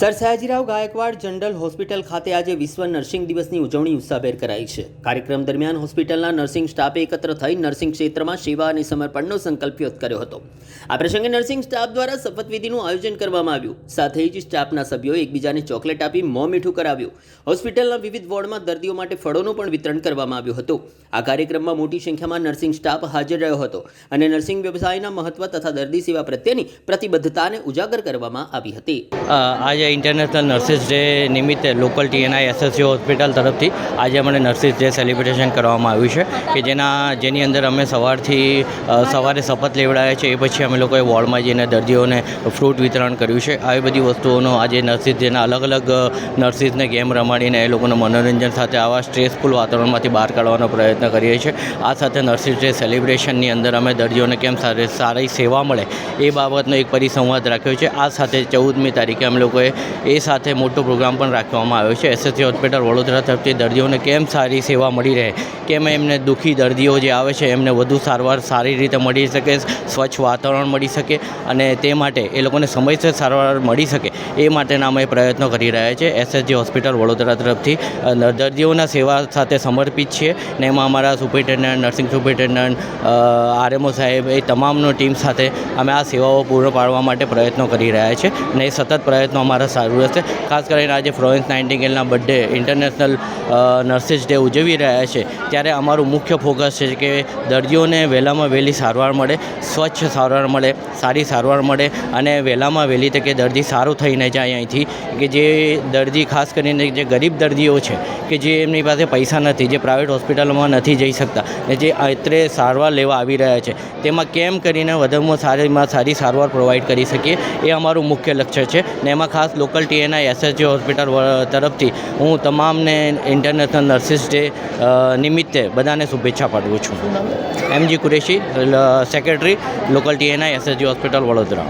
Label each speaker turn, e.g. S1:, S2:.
S1: Sir Sayajirao Gaikwad general hospital ખાતે આજે વિશ્વ નર્સિંગ દિવસની ઉજવણી ઉત્સાહભેર કરાઈ છે। કાર્યક્રમ દરમિયાન હોસ્પિટલના નર્સિંગ સ્ટાફે એકત્ર થઈ નર્સિંગ ક્ષેત્રમાં સેવા અને સમર્પણનો સંકલ્પ વ્યક્ત કર્યો હતો। આ પ્રસંગે નર્સિંગ સ્ટાફ દ્વારા શપથવિધિનું આયોજન કરવામાં આવ્યું। સાથે જ સ્ટાફના સભ્યોએ એકબીજાને ચોકલેટ આપી મોં મીઠું કરાવ્યું। હોસ્પિટલના વિવિધ વોર્ડમાં દર્દીઓ માટે ફળોનું પણ વિતરણ કરવામાં આવ્યું હતું। આ કાર્યક્રમમાં મોટી સંખ્યામાં નર્સિંગ સ્ટાફ હાજર રહ્યો હતો અને નર્સિંગ વ્યવસાયના મહત્વ તથા દર્દી સેવા પ્રત્યેની પ્રતિબદ્ધતાને ઉજાગર કરવામાં આવી હતી।
S2: आज इंटरनेशनल नर्सिस डे निमित्ते लोकल TNI SSG हॉस्पिटल तरफथी आज अमने नर्सिस डे सेलिब्रेशन करवामां आव्युं छे कि जेनी अंदर अमे सवारे शपथ लेवडाव्या छे। ए पछी अमे लोकोए वॉर्डमां जईने दर्दीओने फ्रूट वितरण कर्युं छे। આવી બધી વસ્તુઓનો આજે નર્સિસ ડેના અલગ અલગ નર્સિસને ગેમ રમાડીને એ લોકોને મનોરંજન સાથે આવા સ્ટ્રેસફુલ વાતાવરણમાંથી બહાર કાઢવાનો પ્રયત્ન કરીએ છીએ। આ સાથે નર્સિસ ડે સેલિબ્રેશનની અંદર અમે દર્દીઓને કેમ સારી સેવા મળે એ બાબતનો એક પરિસંવાદ રાખ્યો છે। આ સાથે 14મી તારીખે અમે લોકોએ એ સાથે મોટો પ્રોગ્રામ પણ રાખવામાં આવ્યો છે। SSG હોસ્પિટલ વડોદરા તરફથી દર્દીઓને કેમ સારી સેવા મળી રહે, કેમ એમને દુઃખી દર્દીઓ જે આવે છે એમને વધુ સારવાર સારી રીતે મળી શકે, સ્વચ્છ વાતાવરણ મળી શકે અને તે માટે એ લોકોને સમયસર સારવાર મળી શકે એ માટેના અમે પ્રયત્નો કરી રહ્યા છીએ। SSG હોસ્પિટલ વડોદરા તરફથી દર્દીઓના સેવા સાથે સમર્પિત છીએ ને એમાં અમારા સુપરિન્ટેન્ડન્ટ, નર્સિંગ સુપરિન્ટેન્ડન્ટ, RMO સાહેબ એ તમામનો ટીમ સાથે અમે આ સેવાઓ પૂર્ણ પાડવા માટે પ્રયત્નો કરી રહ્યા છીએ અને એ સતત પ્રયત્નો અમારા સારું રહેશે। ખાસ કરીને આજે ફ્લોરેન્સ નાઇટિંગેલના બર્થડે ઇન્ટરનેશનલ નર્સિસ ડે ઉજવી રહ્યા છે ત્યારે અમારું મુખ્ય ફોકસ છે કે દર્દીઓને વહેલામાં વહેલી સારવાર મળે, સ્વચ્છ સારવાર મળે, સારી સારવાર મળે અને વહેલામાં વહેલી તકે દર્દી સારું થઈને જાય અહીંથી। કે જે દર્દી ખાસ કરીને જે ગરીબ દર્દીઓ છે કે જે એમની પાસે પૈસા નથી, જે પ્રાઇવેટ હોસ્પિટલમાં નથી જઈ શકતા ને જે અત્રે સારવાર લેવા આવી રહ્યા છે તેમાં કેમ કરીને વધુમાં સારી સારવાર પ્રોવાઈડ કરી શકીએ એ અમારું મુખ્ય લક્ષ્ય છે ને એમાં ખાસ લોકલ TNI SSG હોસ્પિટલ તરફથી હું તમામને ઇન્ટરનેશનલ નર્સિસ ડે નિમિત્તે બધાને શુભેચ્છા પાઠવું છું। MG Qureshi, secretary, local TNI SSG hospital Vadodara.